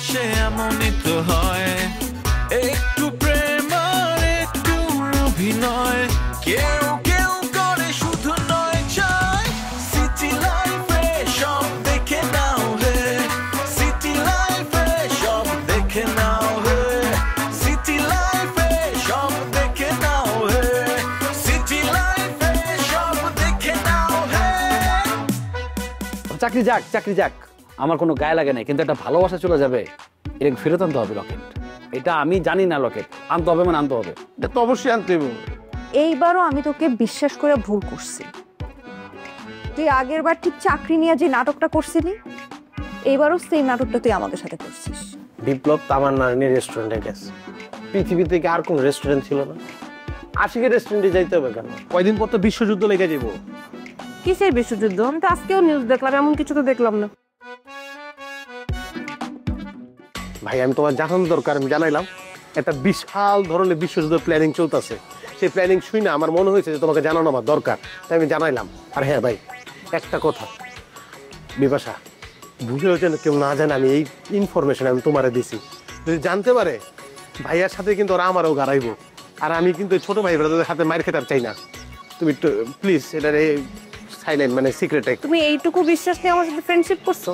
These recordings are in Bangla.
ভালোবাসে এমনই তো হয়, একটু প্রেম আর একটু অভিনয়, কেউ কেউ করে শুধু নয় চায়। সিটি লাইফে সব দেখে নাও হে, সিটি লাইফে সব দেখে নাও হে, সিটি লাইফে সব দেখে নাও হে, সিটি লাইফে সব দেখে নাও হে। চাকরি যাক, চাকরি যাক, আমার কোনো গায়ে লাগে নাই, কিন্তু একটা ভালোবাসা চলে যাবে, এটা ফেরত আনতে হবে লকেট। এটা আমি জানি না লকেট, আনতে হবে মানে আনতে হবে। এটা তো অবশ্যই আনতে হবে। এইবারও আমি তোকে বিশ্বাস করে ভুল করছি। তুই আগের বার ঠিক চাকরি নিয়ে যে নাটকটা করছিলি, এইবারও সেই নাটকটা তুই আমাদের সাথে করছিস। বিপ্লব তামান্নার রেস্টুরেন্টে গেছে, পৃথিবী থেকে আর কোন রেস্টুরেন্ট ছিল না, আশিকের রেস্টুরেন্টে যাইতে হবে কেন? কয়দিন পর তো বিশ্বযুদ্ধ লেগে যাবো। কিসের বিশ্বযুদ্ধ? আমি তো আজকেও নিউজ দেখলাম, এমন কিছু তো দেখলাম না। ভাই আমি তোমার জানানো দরকার, আমি জানাইলাম একটা বিশাল ধরনের বিশ্বযুদ্ধ প্ল্যানিং চলতেছে। সেই প্ল্যানিং শুই না আমার মনে হয়েছে যে তোমাকে জানানো আমার দরকার, তাই আমি জানাইলাম। আর হ্যাঁ ভাই, একটা কথা, বিপাশা ভুলেও যেন কেউ না জানে আমি এই ইনফরমেশন আমি তোমারে দিছি। যদি জানতে পারে ভাইয়ার সাথে কিন্তু ওরা আমারও গাড়াইবো, আর আমি কিন্তু ছোট ভাই ব্রাদারদের হাতে মার খেতে চাই না। তুমি একটু প্লিজ এটা সাইলেন্ট মানে সিক্রেট। তুমি এইটুকু বিশ্বাস নিয়ে আমার সাথে ফ্রেন্ডশিপ করছো?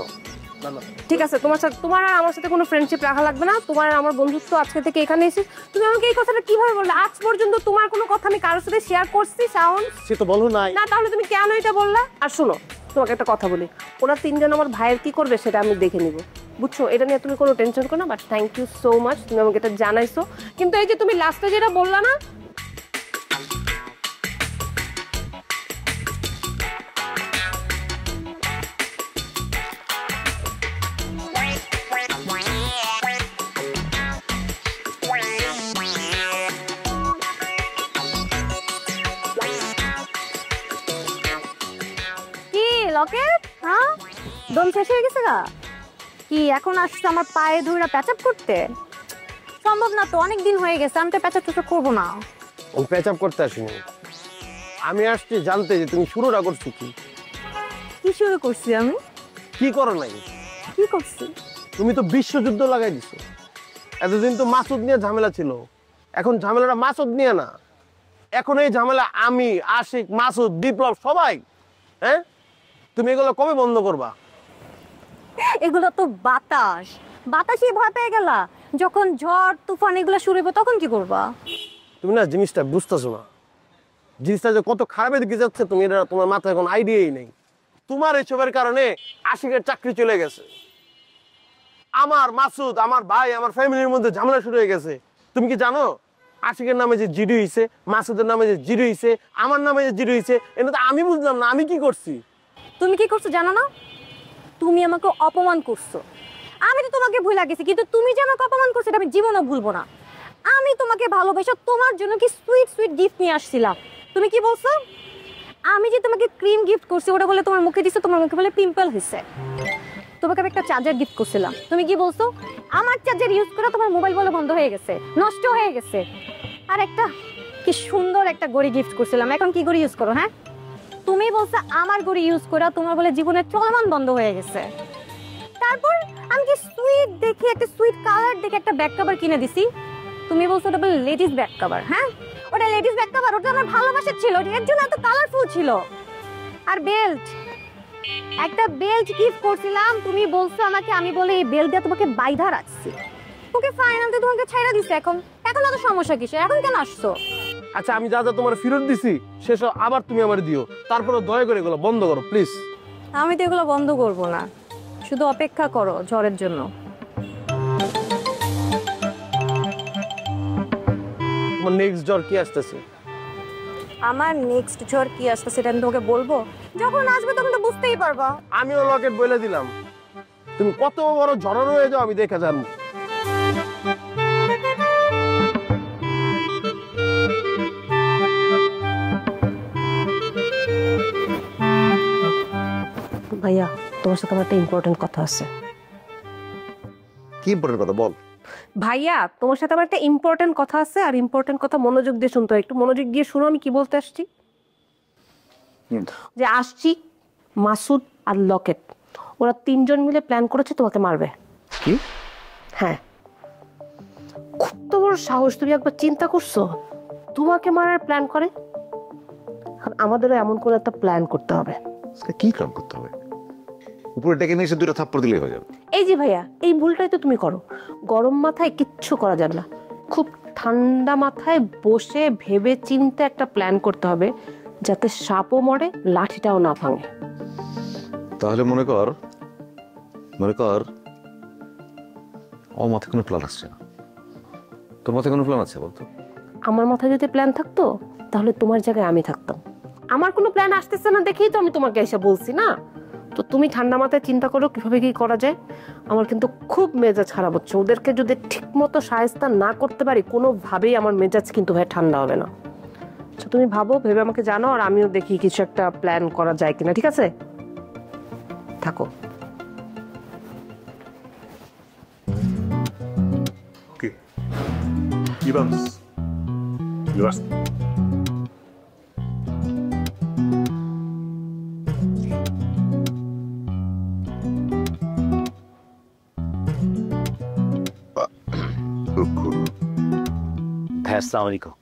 ঠিক আছে, তোমার আর আমার সাথে কোনো ফ্রেন্ডশিপ রাখা লাগবে না। তোমার আর আমার বন্ধুত্ব আজকে থেকে এখানে এসে তুমি আমাকে এই কথাটা কিভাবে বললে? আজ পর্যন্ত তোমার কোনো কথা আমি কারোর সাথে শেয়ার করছি শাওন? সে তো বলো নাই না, তাহলে তুমি কেন এটা বললা? আর শোনো, তোমাকে একটা কথা বলি, ওরা তিনজন আমার ভাইয়ের কি করবে সেটা আমি দেখে নিব, বুঝছো? এটা নিয়ে তুমি কোনো টেনশন করো না। But thank you so much, তুমি আমাকে এটা জানাইছো। কিন্তু এই যে তুমি লাস্টে যেটা বললা না, লকেট, হ্যাঁ দম শেষ হয়ে গেছে গা? কি এখন আসছে আমার পায়ে ধরে প্যাচাপ করতে? সম্ভব না তো, অনেক দিন হয়ে গেছে, আমি তো প্যাচাপ টুচা করবো না। আমি প্যাচাপ করতে আসিনি, আমি আসছি জানতে যে তুমি শুরুটা করছো কি। কি শুরু করছি আমি? কি করো নাই? কি করছি? তুমি তো বিশ্বযুদ্ধ লাগাই দিছো। এতদিন তো মাসুদ নিয়ে ঝামেলা ছিল, এখন ঝামেলাটা মাসুদ নিয়ে না, এখন এই ঝামেলা আমি, আশিক, মাসুদ, বিপ্লব সবাই। হ্যাঁ, তুমি এগুলো কবে বন্ধ করবা? এগুলো তো বাতাস, বাতাসই ভয় পেয়ে গেলা। যখন ঝড় তুফান এগুলো শুরু হবে তখন কি করবা? তুমি না জিনিসটা বুঝতেছো না, জিনিসটা যে কত খারাপের দিকে যাচ্ছে তুমি এটা তোমার মাথায় এখন আইডিয়াই নেই। তোমার এসবের কারণে আশিকের চাকরি চলে গেছে, আমার মাসুদ, আমার ভাই, আমার ফ্যামিলির মধ্যে ঝামেলা শুরু হয়ে গেছে। তুমি কি জানো আশিকের নামে যে জিডি হয়েছে, মাসুদের নামে যে জিডি হয়েছে, আমার নামে যে জিডি হয়েছে, এটা তো আমি বুঝলাম না আমি কি করছি। তুমি কি করছো জানো না? তুমি আমাকে অপমান করছো। আমি তো তোমাকে ভুলে গেছি, কিন্তু তুমি যে আমাকে অপমান করছো এটা আমি জীবনও ভুলবো না। আমি তোমাকে ভালোবাসি, তোমার জন্য কি সুইট সুইট গিফট নিয়ে আসছিলাম। তুমি কি বলছো? আমি যে তোমাকে ক্রিম গিফট করছি ওটা বলে তোমার মুখে দিছো, তোমার মুখে বলে পিম্পল হয়েছে। তোমাকে আমি একটা চার্জার গিফট করছিলাম, তুমি কি বলছো? আমার চার্জার ইউজ করে তোমার মোবাইল বলে বন্ধ হয়ে গেছে, নষ্ট হয়ে গেছে। আর একটা কি সুন্দর একটা ঘড়ি গিফট করছিলাম, এখন কি ঘড়ি ইউজ করো? হ্যাঁ, তুমি বলছো আমার ঘড়ি ইউজ করে তোমার বলে জীবনের চলমান বন্ধ হয়ে গেছে। তারপর আমি কি সুইট দেখে একটা সুইট কালার দেখে একটা ব্যাক কভার কিনে দিছি, তুমি বলছো ওটা বলে লেডিস ব্যাক কভার। হ্যাঁ, ওটা লেডিস ব্যাক কভার, ওটা আমার ভালোবাসা ছিল, এর জন্য এত কালারফুল ছিল। আর বেল্ট, একটা বেল্ট গিফট করছিলাম, তুমি বলছো আমাকে, আমি বলে এই বেল্ট দিয়ে তোমাকে বাইধা রাখছি। ওকে ফাইনাল দিয়ে তোমাকে ছাইড়া দিছে, এখন এখন এত সমস্যা কিসে? এখন কেন আসছো? আচ্ছা আমি যা যা তোমার ফেরত দিছি সেসব আবার তুমি আমার দিও, তারপরে দয়া করে এগুলো বন্ধ করো প্লিজ। আমি তো এগুলো বন্ধ করবো না, শুধু অপেক্ষা করো ঝড়ের জন্য। তোমার নেক্সট ঝড় কি আসতেছে? আমার নেক্সট ঝড় কি আসছে সেটা আমি তোকে বলবো, যখন আসবে তখন তো বুঝতেই পারবা। আমিও লকেট বলে দিলাম, তুমি কত বড় ঝড় রয়ে যাও আমি দেখে জানবো। ভাইয়া তোমার সাথে আমার একটা ইম্পর্টেন্ট কথা আছে। কি ইম্পর্টেন্ট কথা বল। ভাইয়া তোমার সাথে আমার একটা ইম্পর্টেন্ট কথা আছে, আর ইম্পর্টেন্ট কথা মনোযোগ দিয়ে শুনতে হয়, একটু মনোযোগ দিয়ে শুনো আমি কি বলতে আসছি। যে আসছি মাসুদ আর লকেট ওরা তিনজন মিলে প্ল্যান করেছে তোমাকে মারবে। কি? হ্যাঁ, খুব তো বড় সাহস, তুমি একবার চিন্তা করছো তোমাকে মারার প্ল্যান করে? আমাদেরও এমন করে একটা প্ল্যান করতে হবে। কি প্ল্যান করতে হবে? উপরে ডেকে নিয়ে এসে 2টা থাপ্পড় দিলেই হয়ে যাবে। এই যে ভাইয়া, এই ভুলটাই তো তুমি করো। গরম মাথায় কিচ্ছু করা যাবে না, খুব ঠান্ডা মাথায় বসে ভেবে চিন্তে একটা প্ল্যান করতে হবে, যাতে সাপও মরে লাঠিটাও না ভাঙে। তাহলে মনে কর আমার মাথায় কোনো প্ল্যান আসছে না। তোর মাথায় কোনো প্ল্যান আছে বলতো? আমার মাথায় যদি প্ল্যান থাকতো তাহলে তোমার জায়গায় আমি থাকতাম। আমার কোনো প্ল্যান আসতেছে না দেখেই তো আমি তোমাকে এসে বলছি না। তো তুমি ঠান্ডা মাথায় চিন্তা করো কিভাবে কি করা যায়। আমার কিন্তু খুব মেজাজ খারাপ হচ্ছে, ওদেরকে যদি ঠিক মতো শায়েস্তা না করতে পারি কোনোভাবেই আমার মেজাজ কিন্তু ভাই ঠান্ডা হবে না। তো তুমি ভাবো, ভেবে আমাকে জানো, আর আমিও দেখি কিছু একটা প্ল্যান করা যায় কিনা। ঠিক আছে, থাকো। ভাই আসসালামু আলাইকুম।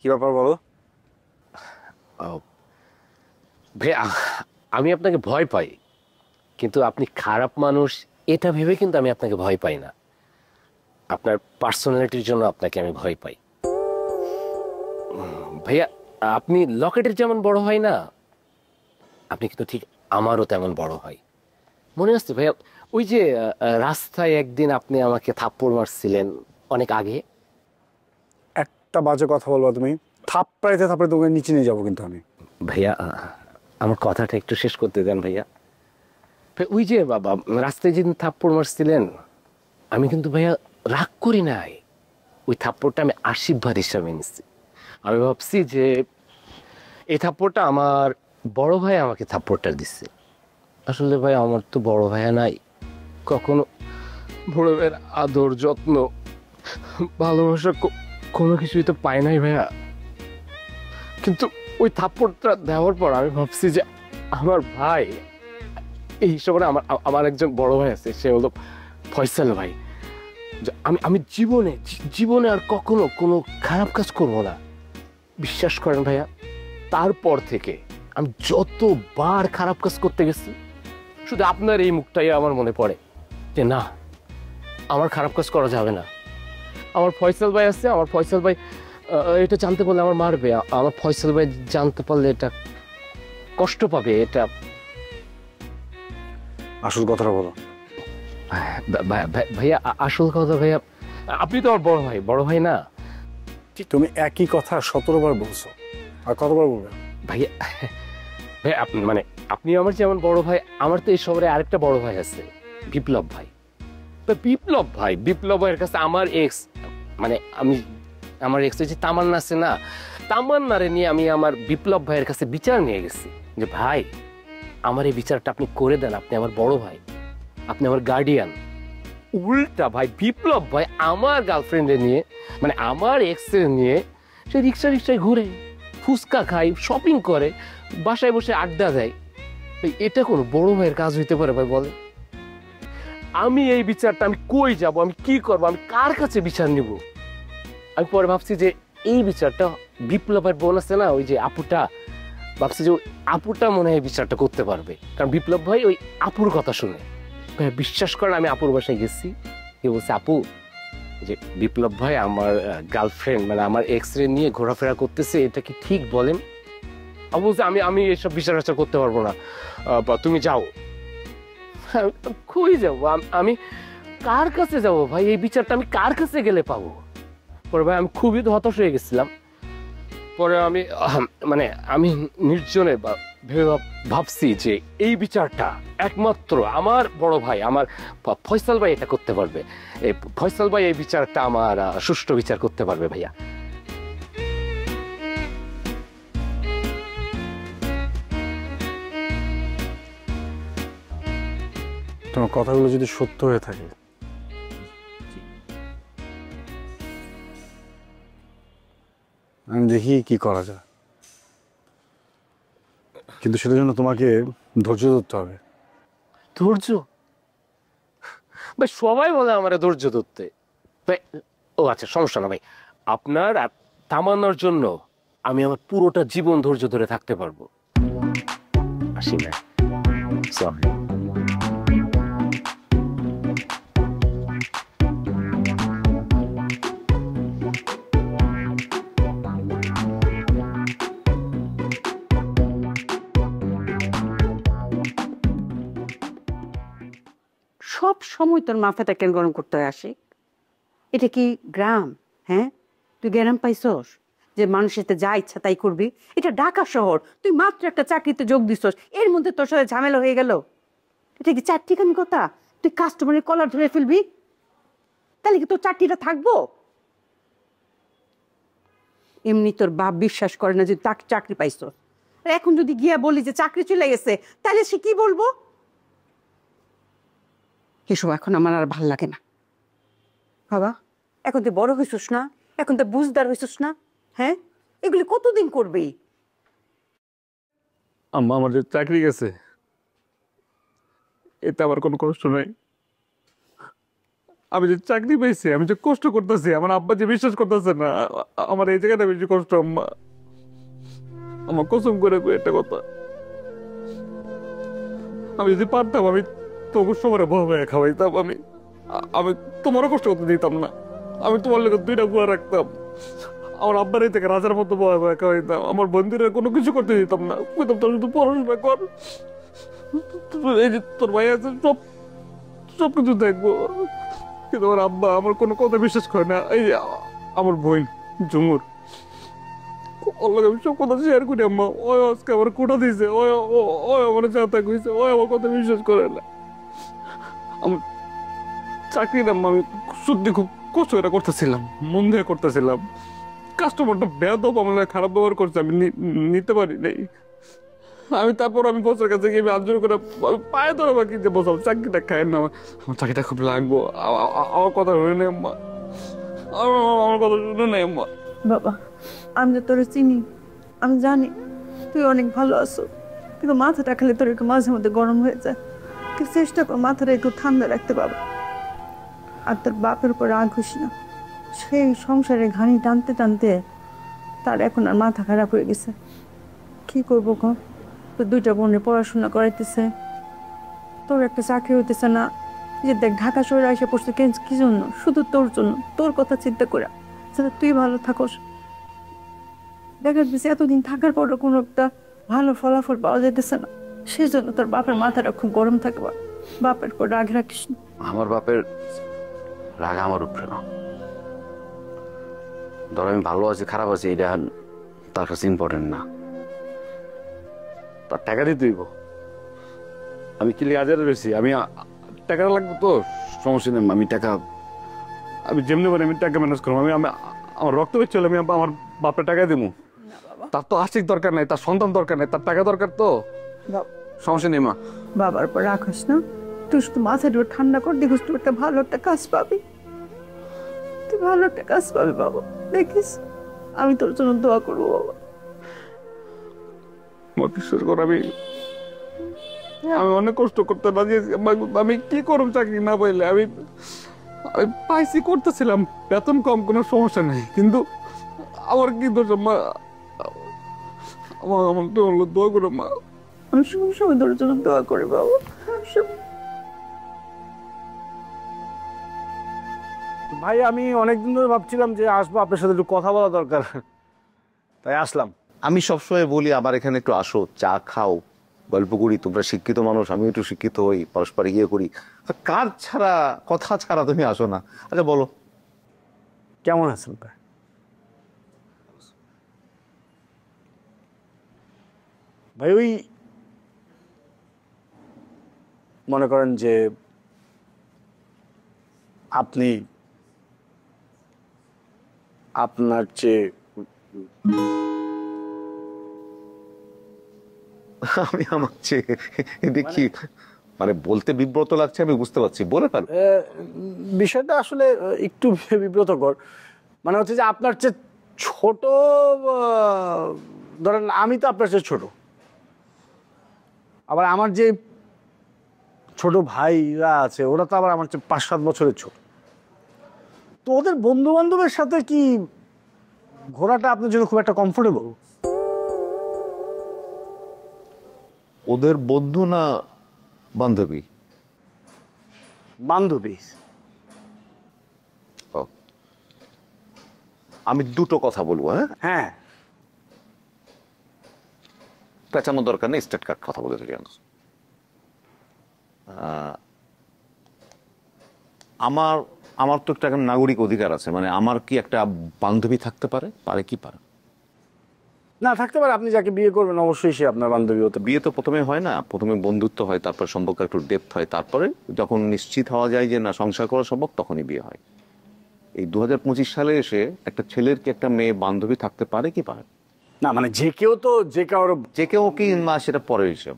কি ব্যাপার বলো? ভাই আমি আপনাকে ভয় পাই, কিন্তু আপনি খারাপ মানুষ এটা ভেবে কিন্তু আমি আপনাকে ভয় পাই না। আপনার পার্সোনালিটির জন্য আপনাকে আমি ভয় পাই। ভাইয়া আপনি লকেটের যেমন বড় হয় না, আপনি কিন্তু ঠিক আমারও তেমন বড় হয়। মনে আসছে ভাইয়া, ওই যে রাস্তায় একদিন আপনি আমাকে থাপ্পড় মারছিলেন অনেক আগে। একটা বাজে কথা বলবা তুমি, থাপ্পড়াইতে তোমাকে নিচে নিয়ে যাবো কিন্তু আমি। ভাইয়া আমার কথাটা একটু শেষ করতে দেন ভাইয়া। ওই যে বাবা রাস্তায় যেদিন থাপ্পড় মারছিলেন, আমি কিন্তু ভাইয়া রাগ করি নাই। ওই থাপ্পড়টা আমি আশীর্বাদ হিসাবে নিচ্ছি। আমি ভাবছি যে এই থাপ্পড়টা আমার বড় ভাই আমাকে থাপ্পড়টা দিচ্ছে। আসলে ভাই আমার তো বড় ভাইয়া নাই, কখনো বড় ভাইয়ের আদর যত্ন ভালোবাসা কোনো কিছুই তো পাই নাই ভাইয়া। কিন্তু ওই থাপ্পড়টা দেওয়ার পর আমি ভাবছি যে আমার ভাই, এই হিসাবে আমার একজন বড় ভাই আছে, সে হলো ফয়সাল ভাই। আমি জীবনে আর কখনো কোনো খারাপ কাজ করবো না, বিশ্বাস করেন ভাইয়া। তারপর থেকে আমি যতবার খারাপ কাজ করতে গেছি, শুধু আপনার এই মুখটাই আমার মনে পড়ে যে না, আমার খারাপ কাজ করা যাবে না। আমার ফয়সাল ভাই আছে, আমার ফয়সাল ভাই এটা জানতে পারলে আমার মারবে। আমার ফয়সাল ভাই জানতে পারলে এটা কষ্ট পাবে। এটা আসল কথাটা বলো। ভাইয়া আসল কথা ভাইয়া, আপনি তো আমার বড় ভাই না? তুমি একই কথা 17 বার বলছো, আর কতবার বলবে? ভাইয়া ভাই মানে আপনি আমার যেমন বড় ভাই, আমার তো এই শহরে আরেকটা বড় ভাই আছে, বিপ্লব ভাই। বিপ্লব ভাইয়ের কাছে আমার এক্স, মানে আমার এক্স যে তামান্না আছে না, তামান্নারে নিয়ে আমি আমার বিপ্লব ভাইয়ের কাছে বিচার নিয়ে গেছি যে ভাই আমার এই বিচারটা আপনি করে দেন, আপনি আমার বড় ভাই, আপনি আমার গার্ডিয়ান। উল্টা ভাই বিপ্লব ভাই আমার গার্লফ্রেন্ডে নিয়ে, মানে আমার এক্সের নিয়ে, সে রিক্সায় ঘুরে, ফুচকা খায়, শপিং করে, বাসায় বসে আড্ডা দেয়। এটা কোনো বড় ভাইয়ের কাজ হইতে পারে ভাই বলে? আমি এই বিচারটা আমি কই যাব, আমি কি করব, আমি কার কাছে বিচার নিব? আমি পরে ভাবছি যে এই বিচারটা বিপ্লবের বোন আছে না, ওই যে আপুটা, ভাবছি যে আপুটা মনে হয় বিচারটা করতে পারবে, কারণ বিপ্লব ভাই ওই আপুর কথা শুনে। ভাই বিশ্বাস করেন, আমি আপুর বাসায় গেছি, কে বলছে আপু যে বিপ্লব ভাই আমার গার্লফ্রেন্ড, মানে আমার এক্স রে নিয়ে ঘোরাফেরা করতেছে, এটা কি ঠিক বলেন? বলছে আমি এসব বিচার আচার করতে পারবো না, তুমি যাও। কই যাবো আমি, কার কাছে যাবো ভাই? এই বিচারটা আমি কার কাছে গেলে পাবো? পরে ভাই আমি খুবই হতাশ হয়ে গেছিলাম। পরে আমি নির্জনে ভাবছি যে এই বিচারটা একমাত্র আমার বড় ভাই, আমার ফয়সাল ভাই এটা করতে পারবে। এই ফয়সাল ভাই এই বিচারটা আমার সুষ্ঠু বিচার করতে পারবে ভাইয়া। তোমার কথাগুলো যদি সত্য হয়ে থাকে, আমি দেখি কি করা যায়, কিন্তু সেটার জন্য তোমাকে ধৈর্য ধরতে হবে। ধৈর্য? ভাই সবাই বলে আমার ধৈর্য ধরতে ভাই। ও আচ্ছা, সমস্যা না ভাই, আপনার আর তামান্নার জন্য আমি আমার পুরোটা জীবন ধৈর্য ধরে থাকতে পারবো। আসি না, সরি। সব সময় তোর মাথাটা কেন গরম করতে হয় আশিক? এটা কি গ্রাম? হ্যাঁ, তুই গ্রাম পাইছস যে মানুষের সাথে যা ইচ্ছা তাই করবি? এটা ঢাকা শহর, তুই মাত্র একটা চাকরিতে যোগ দিছস, এর মধ্যে তোর সাথে ঝামেলা হয়ে গেল। এটা কি চারটিখানি কথা? তুই কাস্টমারের কলার ধরে ফেলবি, তাহলে কি তোর চাকরিটা থাকবো? এমনি তোর বাপ বিশ্বাস করে না যে তাকে চাকরি পাইছস, আর এখন যদি গিয়া বলি যে চাকরি চলে গেছে, তাহলে সে কি বলবো? এসব এখন আমার আর ভাল লাগে না বাবা। এখন তুই বড় হইছিস না, এখন তো বুঝদার হইছিস না। হ্যাঁ, এগুলি কতদিন করবি? আম্মা আমার যে চাকরি গেছে এতে আমার কোনো কষ্ট নাই। আমি যে চাকরি পাইছি, আমি যে কষ্ট করতেছি, আমার আব্বা যে বিশ্বাস করতেছে না, আমার এই জায়গাটা বেশি কষ্ট। আম্মা আমার কসম করে একটা কথা, আমি যদি পারতাম আমি তোকে সময় ভয় ভয়ে খাওয়াইতাম, আমি তোমারও কষ্ট করতে দিতাম না, আমি তোমার লোক 2টা গুয়া রাখতাম, আমার আব্বার এই থেকে রাজার মতো ভয় ভয়ে খাওয়াইতাম, আমার বন্ধুরা কোনো কিছু করতে দিতাম না, কইতাম তোর শুধু পড়াশোনা কর, এই যে তোর ভাই আছে সব কিছু দেখবো। কিন্তু আমার আব্বা আমার কোনো কথা বিশ্বাস করে না। এই আমার বোন ঝুমুর, ওর লগে আমি সব কথা শেয়ার করি। আম্মা ওই আজকে আমার কোটা দিয়েছে, ওই আমার চাতা কইছে, ওই আমার কথা বিশ্বাস করে না। আমার চাকরির আম্মা আমি সত্যি খুব কষ্ট করে করতেছিলাম, মন দিয়ে করতেছিলাম। কাস্টমারটা বেয়াদব আমার খারাপ ব্যবহার করছে, আমি নিতে পারি নাই। আমি তারপর আমি বসের কাছে গিয়ে আঞ্জলি করে পায়ে ধরে বাকি যে বসাবো চাকরিটা খায় না, আমার চাকরিটা খুব লাগবো। আমার কথা শুনে নেই আম্মা, আমার কথা শুনে নেই আম্মা। বাবা, আমি তো তোর চিনি, আমি জানি তুই অনেক ভালো আছো, কিন্তু মাথাটা খালি তোর একটু মাঝে মধ্যে গরম হয়ে যায়। তুই চেষ্টা কর মাথাটা একটু ঠান্ডা রাখতে বাবা। আর তোর বাপের উপর রাগ হইস না, সেই সংসারে ঘানি টানতে টানতে তার এখন আর মাথা খারাপ হয়ে গেছে। কি করবো গো, তোর 2টা বোনের পড়াশোনা করাইতেছে, তোর একটা চাকরি হইতেছে না। যে দেখ ঢাকা শহরে এসে পড়ছে কি জন্য? শুধু তোর জন্য, তোর কথা চিন্তা করে যাতে তুই ভালো থাকস। দেখা যাচ্ছে এতদিন থাকার পরও কোনো একটা ভালো ফলাফল পাওয়া যাইতেছে না, সেই জন্য তোর বাপের মাথাটা খুব গরম থাকে। বাপের পর রাগ রাখিস না। আমার বাপের রাগ আমার উপরে না। ধর আমি ভালো আছি খারাপ আছি এটা তার কাছে ইম্পর্টেন্ট না। তার টাকা দিতে হইব, আমি কি আজারে রয়েছি, আমি টাকা লাগবে তো সমস্যা নেই। আমি টাকা আমি যেমনি পারি আমি টাকা ম্যানেজ করবো। আমি আমার রক্ত বের চলে, আমি আমার বাপের টাকা দিব। তার তো আর্থিক দরকার নাই, তার সন্তান দরকার নাই, তার টাকা দরকার তো, সমস্যা নেই মা। বাবার পর রাখিস না, তুই শুধু মাথাটা ঠান্ডা কর, দেখিস তুই একটা ভালো একটা কাজ পাবি, তুই ভালো একটা কাজ পাবি বাবা, দেখিস। আমি তোর জন্য দোয়া করবো বাবা। বিশ্বাস কর আমি অনেক কষ্ট করতে রাজি আছি। আমি কি করব চাকরি না পাইলে? আমি পাইছি করতেছিলাম, বেতন কম, কোনো সমস্যা নেই, কিন্তু আমার কি দোষ মা? আমার তো দোয়া করো মা। আমি সবসময় তোর জন্য দোয়া করি বাবা। ভাই আমি অনেকদিন ধরে ভাবছিলাম যে আসবো, আপনার সাথে একটু কথা বলা দরকার, তাই আসলাম। আমি সবসময় বলি আমার এখানে একটু আসো, চা খাও, গল্প করি। তোমরা শিক্ষিত মানুষ, আমি একটু শিক্ষিত হই, পরস্পর ইয়ে করি। কাজ ছাড়া কথা ছাড়া তুমি আসো না। আচ্ছা বলো কেমন আছেন? ভাই ওই মনে করেন যে আপনি আপনার চেয়ে আমি আমার চেয়ে দেখি মানে বলতে বিব্রত লাগছে, আমি বুঝতে পারছি, বলে ফেলো। বিষয়টা আসলে একটু বিব্রতকর। মানে হচ্ছে যে আপনার চেয়ে ছোট, ধরেন আমি তো আপনার চেয়ে ছোট, আবার আমার যে ছোট ভাইরা আছে, ওরা তো আবার আমার চেয়ে 5-7 বছরের ছোট। তো ওদের বন্ধু বান্ধবের সাথে কি ঘোরাটা আপনার জন্য খুব একটা কমফোর্টেবল? ওদের বন্ধু না বান্ধবী? বান্ধবী। আমি দুটো কথা বলবো। হ্যাঁ, পেঁচানোর দরকার নেই, স্টেট কার্ড কথা বলে থাকি। আমার তো একটা নাগরিক অধিকার আছে, মানে আমার কি একটা বান্ধবী থাকতে পারে? পারে কি পারে না থাকতে পারে। আপনি যাকে বিয়ে করবেন অবশ্যই সে আপনার বান্ধবী হতে। বিয়ে তো প্রথমে হয় না, প্রথমে বন্ধুত্ব হয়, তারপর সম্পর্ক একটু ডেপথ হয়, তারপরে যখন নিশ্চিত হওয়া যায় যে না সংসার করা সম্ভব তখনই বিয়ে হয়। এই 2025 সালে এসে একটা ছেলের কি একটা মেয়ে বান্ধবী থাকতে পারে কি পারে না? মানে যে কেউ তো যে কেউ কি না, সেটা পরের হিসাব।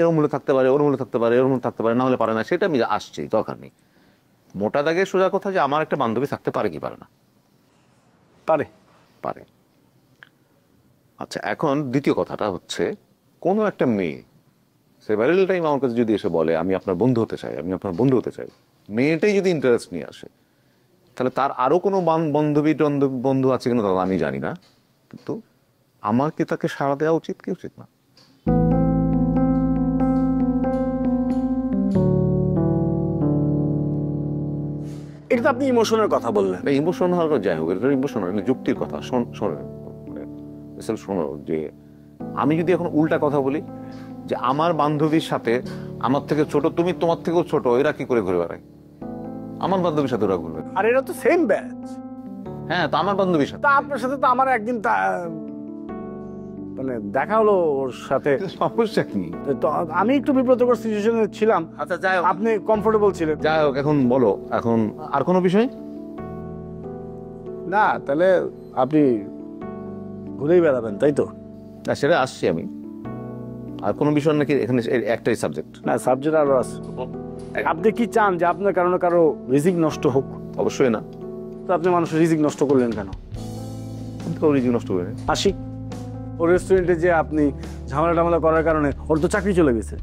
এর মূল্য থাকতে পারে, ওর মূল্য থাকতে পারে, ওর মূল্য থাকতে পারে, না হলে পারে না, সেটা আমি আসছি, দরকার নেই। মোটা দাগে সোজা কথা যে আমার একটা বান্ধবী থাকতে পারে কি পারে না? পারে। পারে। আচ্ছা, এখন দ্বিতীয় কথাটা হচ্ছে, কোনো একটা মেয়ে সেভারেল টাইম আমার কাছে যদি এসে বলে আমি আপনার বন্ধু হতে চাই, আমি আপনার বন্ধু হতে চাই, মেয়েটাই যদি ইন্টারেস্ট নিয়ে আসে, তাহলে তার আরো কোনো বন্ধু আছে কিনা তাহলে আমি জানি না, কিন্তু আমার কি তাকে সাড়া দেওয়া উচিত কি উচিত না? এটা তো আপনি ইমোশনের কথা বললেন। ইমোশন হওয়ার যাই হোক, এটা ইমোশন যুক্তির কথা। শোনো যে আমি যদি এখন উল্টা কথা বলি যে আমার বান্ধবীর সাথে আমার থেকে ছোট তুমি, তোমার থেকেও ছোট, এরা কি করে ঘুরে বেড়ায়? আমার বান্ধবীর সাথে ওরা ঘুরবে। আর এরা তো সেম ব্যাচ। হ্যাঁ, তো আমার বান্ধবীর সাথে। তা আপনার সাথে তো আমার একদিন মানে দেখা হলো ওর সাথে। সমস্যা কি? তো আমি একটু বিব্রতকর সিচুয়েশনে ছিলাম। আচ্ছা যাই হোক, আপনি কমফোর্টেবল ছিলেন। যাই হোক, এখন বলো, এখন আর কোনো বিষয় না? তাহলে আপনি ঘুরেই বেড়াবেন, তাই তো? না, সেটা আসছি আমি। আর কোনো বিষয় নাকি এখানে একটাই সাবজেক্ট? না, সাবজেক্ট আরো আছে। আপনি কি চান যে আপনার কারো রিজিক নষ্ট হোক? অবশ্যই না। তো আপনি মানুষের রিজিক নষ্ট করলেন কেন? রিজিক নষ্ট করে আশিক ওর রেস্টুরেন্টে যে আপনি ঝামেলা করার কারণে ওর তো চাকরি চলে গেছে,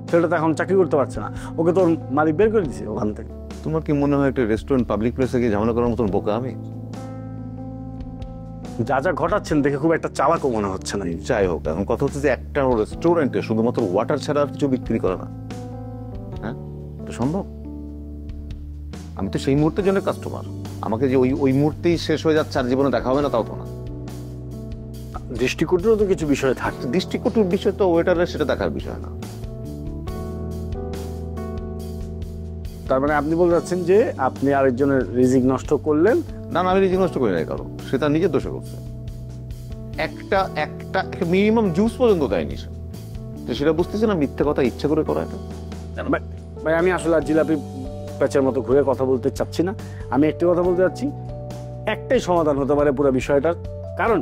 সেটা তো এখন চাকরি করতে পারছে না, ওকে তো মালিক বের করে দিছে ওখান থেকে। তোমার কি মনে হয় একটা রেস্টুরেন্ট পাবলিক প্লেসে গিয়ে ঝামেলা করার মতন বোকা আমি? যা ঘটাচ্ছেন দেখে খুব একটা চালাকও মনে হচ্ছে না। যাই হোক, এখন কথা হচ্ছে যে একটা রেস্টুরেন্টে শুধুমাত্র ওয়াটার ছাড়া আর কিছু বিক্রি করে না। হ্যাঁ, এটা সম্ভব? আমি তো সেই মুহূর্তের জন্য কাস্টমার, আমাকে যে ওই মুহূর্তেই শেষ হয়ে যাচ্ছে আর জীবনে দেখা হবে না তাও তো না। দৃষ্টিকটুরও তো কিছু বিষয় থাকে। দৃষ্টিকটুর বিষয় তো ওয়েটারের, সেটা দেখার বিষয় না। তার মানে আপনি বলতে চাচ্ছেন যে আপনি আরেকজনের রিজিক নষ্ট করলেন? না, আমি রিজিক নষ্ট করি নাই কারো, সে তার নিজের দোষে করছে। একটা মিনিমাম জুস পর্যন্ত দেয়নি সে, সেটা বুঝতেছে না মিথ্যে কথা ইচ্ছা করে করা। এটা ভাই আমি আসলে জিলাপি প্যাচের মতো ঘুরে কথা বলতে চাচ্ছি না। আমি একটি কথা বলতে চাচ্ছি, একটাই সমাধান হতে পারে পুরো বিষয়টার। কারণ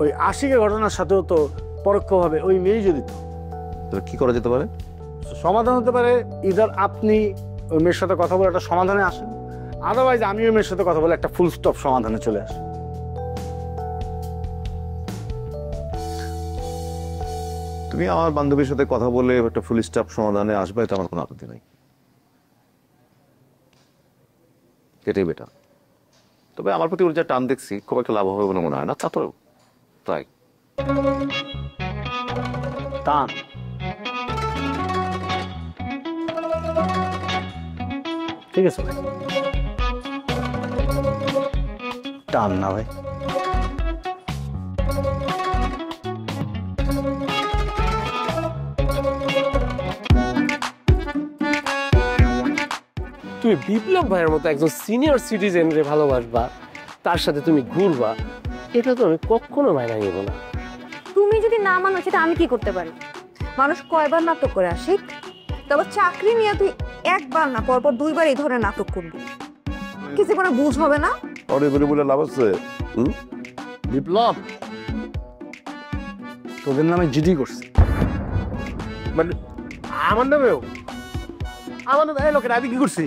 ওই আশিকের ঘটনার সাথেও তো পরোক্ষভাবে ওই মেয়ে জড়িত। কি করা যেতে পারে? সমাধান হতে পারে ইদার আপনি ওই মেয়ের সাথে কথা বলে একটা সমাধানে আসেন, আদারওয়াইজ আমি ওই মেয়ের সাথে কথা বলে একটা ফুল স্টপ সমাধানে চলে আসি। তুমি আমার বান্ধবীর সাথে কথা বলে একটা ফুল স্টপ সমাধানে আসবে, তো আমার কোনো আপত্তি নাই, এটাই বেটার। তবে আমার প্রতি ওর যা টান দেখছি খুব একটা লাভ হবে বলে মনে হয় না। তা তো তাই টান ঠিক আছে ভাই, টান না ভাই। তুমি বিপ্লব ভাইয়ের মতো একজন সিনিয়র সিটিজেন রে ভালোবাসবা, তার সাথে তুমি ঘুরবা, এটা তো আমি কখনো মাইনা নিব না। তুমি যদি না মানো সেটা আমি কি করতে পারি? মানুষ কয়বার নাটক করে আশিক? তবে চাকরি নিয়ে তুই একবার না পরপর 2 বার এই ধরনের নাটক করবি, কিছু কোনো বুঝ হবে না। বলে লাভ আছে? বিপ্লব তোদের নামে জিডি করছে, মানে আমার নামেও? আমার নামে লোকের আমি কি করছি?